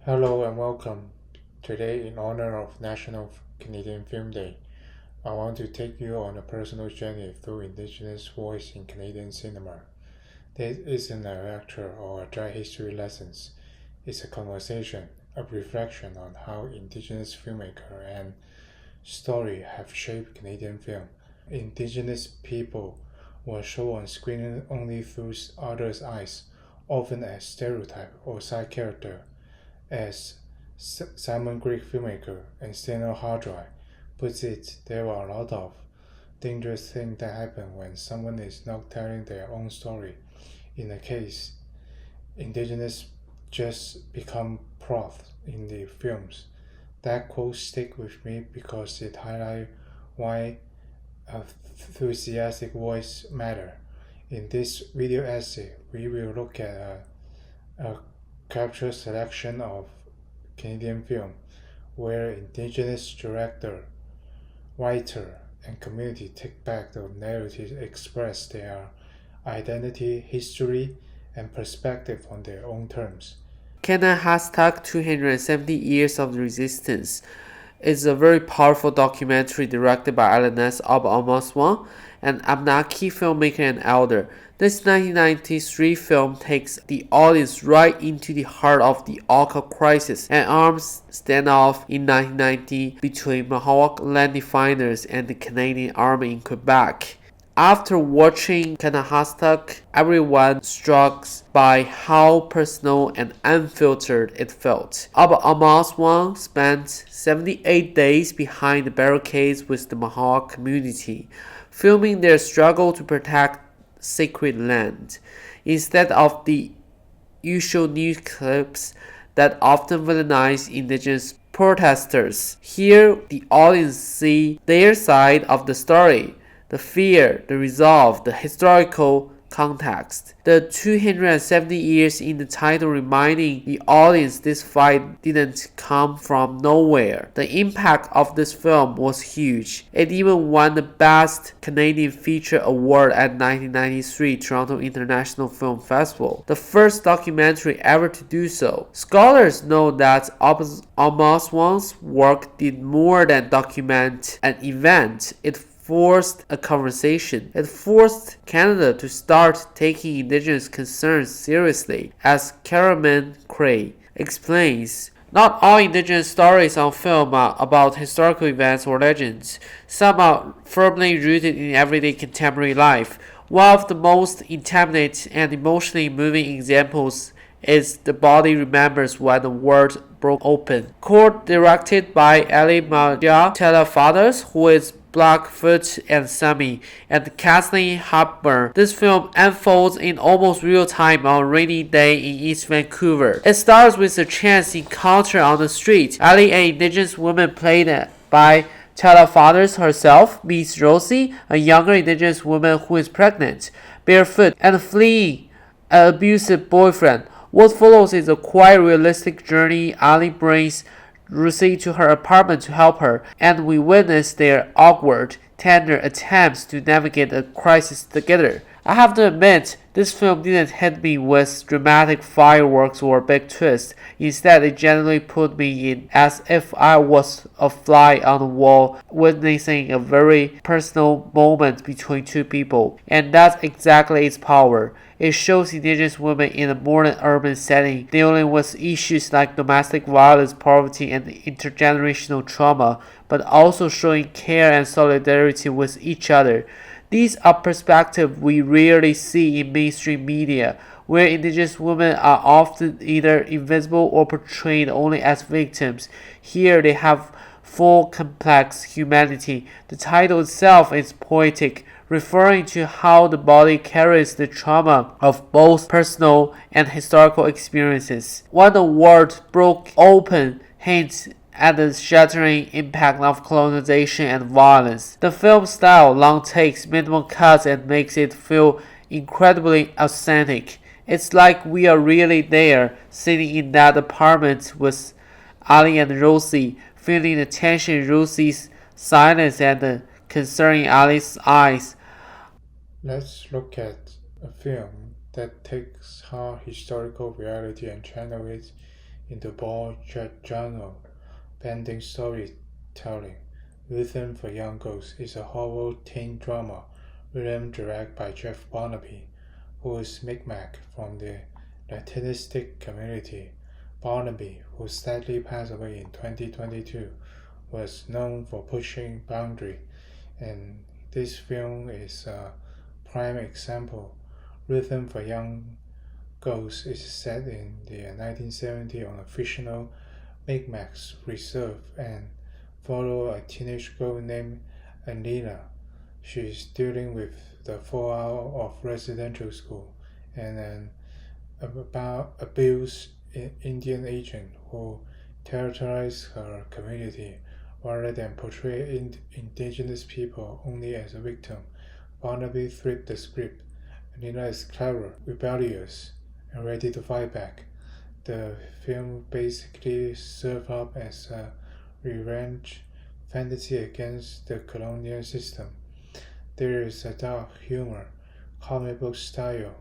Hello and welcome. Today, in honor of National Canadian Film Day, I want to take you on a personal journey through Indigenous voice in Canadian cinema. This isn't a lecture or a dry history lessons. It's a conversation, a reflection on how Indigenous filmmaker and story have shaped Canadian film. Indigenous people were shown on screen only through others' eyes, often as stereotype or side character. As Simon Greek filmmaker and Steno Hardry puts it, there are a lot of dangerous things that happen when someone is not telling their own story. In a case, indigenous just become props in the films. That quote stick with me because it highlights why enthusiastic voice matter. In this video essay, we will look at a capture selection of Canadian film where Indigenous director, writer, and community take back the narrative, express their identity, history, and perspective on their own terms. Canada #270 Years of Resistance is a very powerful documentary directed by Alanis Amaswan, an Abenaki filmmaker and elder. This 1993 film takes the audience right into the heart of the Oka crisis, an arms standoff in 1990 between Mohawk land defenders and the Canadian Army in Quebec. After watching Kanahastak, everyone struck by how personal and unfiltered it felt. Amaswan spent 78 days behind the barricades with the Mohawk community, filming their struggle to protect sacred land. Instead of the usual news clips that often villainize Indigenous protesters, here the audience see their side of the story. The fear, the resolve, the historical context. The 270 years in the title reminding the audience this fight didn't come from nowhere. The impact of this film was huge. It even won the Best Canadian Feature Award at 1993 Toronto International Film Festival, the first documentary ever to do so. Scholars know that Amaswan's work did more than document an event. It forced a conversation. It forced Canada to start taking Indigenous concerns seriously, as Karaman Cray explains. Not all Indigenous stories on film are about historical events or legends. Some are firmly rooted in everyday contemporary life. One of the most intimate and emotionally moving examples is The Body Remembers When the World Broke Open. Co-directed by Ali Maja Fathers, who is Blackfoot and Sammy, and Kathleen Hepburn. This film unfolds in almost real time on a rainy day in East Vancouver. It starts with a chance encounter on the street. Ali, an Indigenous woman played by Fathers herself, meets Rosie, a younger Indigenous woman who is pregnant, barefoot, and fleeing an abusive boyfriend. What follows is a quite realistic journey. Ali brings Rosie to her apartment to help her, and we witness their awkward, tender attempts to navigate a crisis together. I have to admit, this film didn't hit me with dramatic fireworks or big twists. Instead, it generally put me in as if I was a fly on the wall, witnessing a very personal moment between two people. And that's exactly its power. It shows Indigenous women in a modern urban setting dealing with issues like domestic violence, poverty, and intergenerational trauma, but also showing care and solidarity with each other. These are perspectives we rarely see in mainstream media, where Indigenous women are often either invisible or portrayed only as victims. Here they have full complex humanity. The title itself is poetic, referring to how the body carries the trauma of both personal and historical experiences. When the world broke open hints at the shattering impact of colonization and violence. The film's style, long takes, minimal cuts, and makes it feel incredibly authentic. It's like we are really there, sitting in that apartment with Ali and Rosie, feeling the tension in Rosie's silence and the concern in Ali's eyes. Let's look at a film that takes hard historical reality and channels it into bold genre, bending storytelling. Rhythm for Young Ghosts is a horror teen drama written directed by Jeff Barnaby, who is Micmac from the Latinistic community. Barnaby, who sadly passed away in 2022, was known for pushing boundaries, and this film is a prime example. Rhythm for Young Ghosts is set in the 1970s on a fictional Micmac reserve and follows a teenage girl named Anila. She is dealing with the fallout of residential school and an abused Indian agent who terrorizes her community rather than portray indigenous people only as a victim. Barnaby flipped the script. Anila is clever, rebellious, and ready to fight back. The film basically serves up as a revenge fantasy against the colonial system. There is a dark humor, comic book style,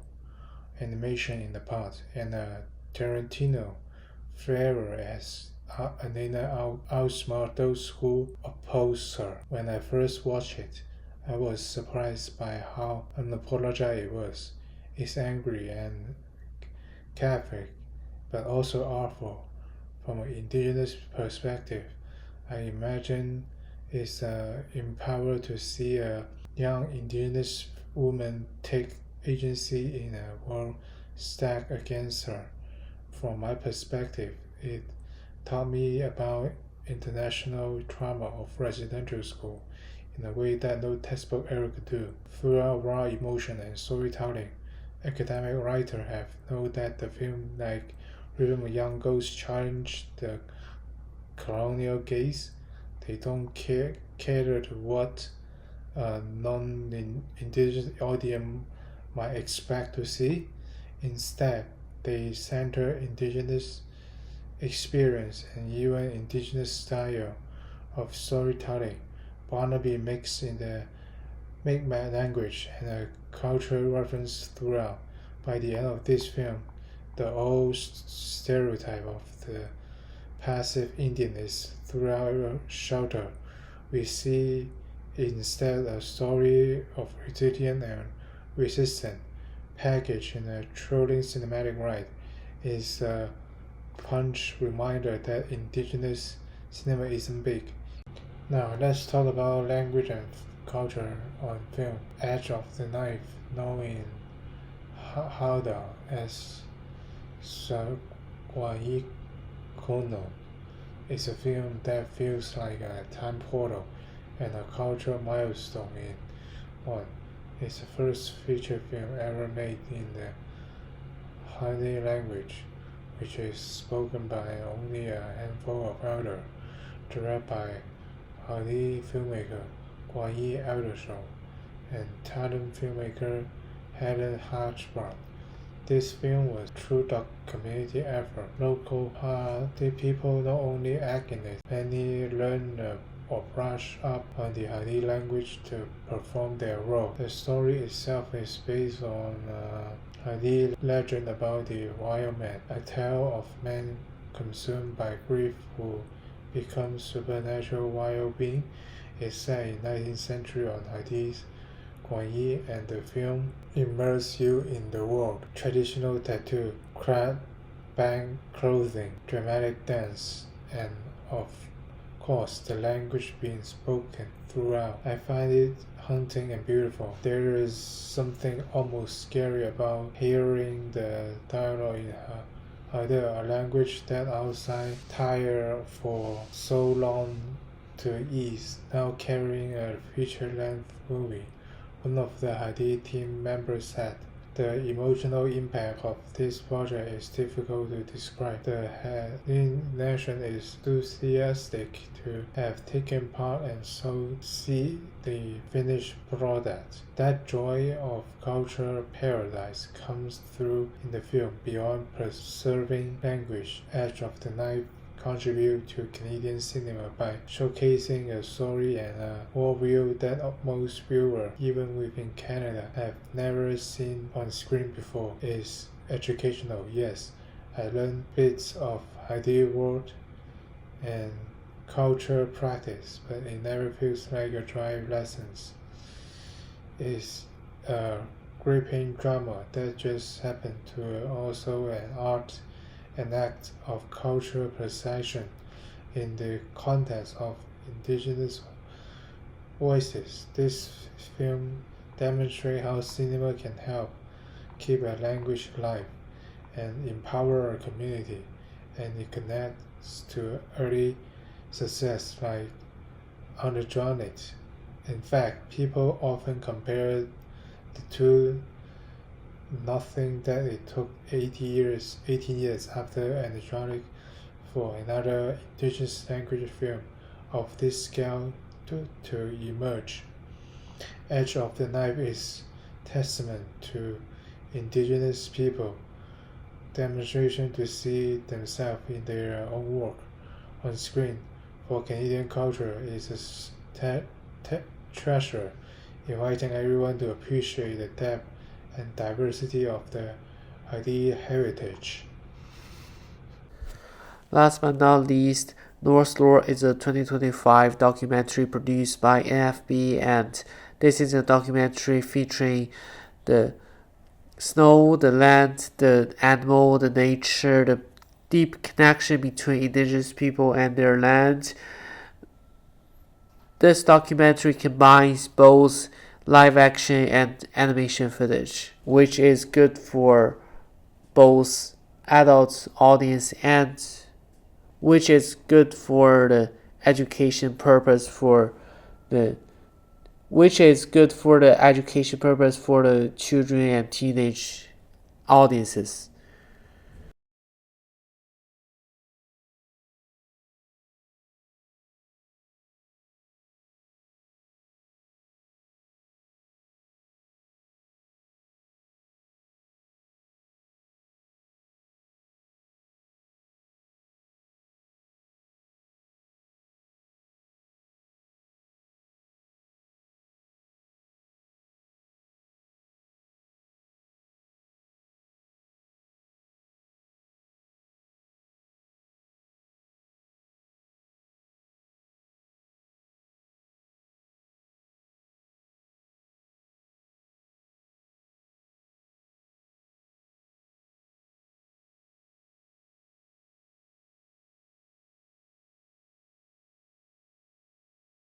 animation in the plot, and a Tarantino flavor as Anila outsmarts those who oppose her. When I first watched it, I was surprised by how unapologetic it was. It's angry and Catholic, but also awful. From an indigenous perspective, I imagine it's empowered to see a young indigenous woman take agency in a world stacked against her. From my perspective, it taught me about international trauma of residential school in a way that no textbook ever could do. Throughout raw emotion and storytelling, academic writers have noted that the film, like Rhythm of Young Ghosts, challenge the colonial gaze. They don't cater to what a non-indigenous audience might expect to see. Instead, they center indigenous experience and even indigenous style of storytelling. Barnaby mixed in the Mi'kmaq language and a cultural reference throughout. By the end of this film, the old stereotype of the passive Indian is throughout shelter. We see instead a story of resilience and resistance, packaged in a thrilling cinematic ride. Is a punch reminder that indigenous cinema isn't big. Now let's talk about language and culture on film. Edge of the Knife, known in Hausa as Saguayi Kono, is a film that feels like a time portal and a cultural milestone in one. It's the first feature film ever made in the Hindi language, which is spoken by only a handful of elders, directed by Hindi filmmaker Guayi Eldershaw and talent filmmaker Helen Hartbrand. This film was a true community effort. Local Hindi people not only act in it, many learn or brush up on the Hindi language to perform their role. The story itself is based on a Hindi legend about the wild man, a tale of men consumed by grief who become supernatural wild beings. It's set in 19th century on Hadi's Guanyi, and the film immerses you in the world. Traditional tattoo, crab bang clothing, dramatic dance, and of course the language being spoken throughout. I find it haunting and beautiful. There is something almost scary about hearing the dialogue in a language that outside tired for so long to ease, now carrying a feature-length movie. One of the Hadi team members said, "The emotional impact of this project is difficult to describe. The Hadi nation is enthusiastic to have taken part and so see the finished product. That joy of cultural paradise comes through in the film. Beyond preserving language, Edge of the Knife contribute to Canadian cinema by showcasing a story and a worldview that most viewers, even within Canada, have never seen on screen before. It's educational, yes. I learned bits of ideal world and culture practice, but it never feels like a dry lessons. It's a gripping drama that just happened to also an art, an act of cultural perception in the context of indigenous voices. This film demonstrates how cinema can help keep a language alive and empower a community, and it connects to early success like underdrawing. In fact, people often compare the two, nothing that it took 18 years after Andronic for another indigenous language film of this scale to emerge. Edge of the Knife is testament to indigenous people demonstration to see themselves in their own work on screen for Canadian culture is a treasure, inviting everyone to appreciate the depth and diversity of the ID heritage. Last but not least, North Lore is a 2025 documentary produced by NFB, and this is a documentary featuring the snow, the land, the animal, the nature, the deep connection between indigenous people and their land. This documentary combines both live action and animation footage, which is good for both adult audience and which is good for the education purpose for the education purpose for the children and teenage audiences.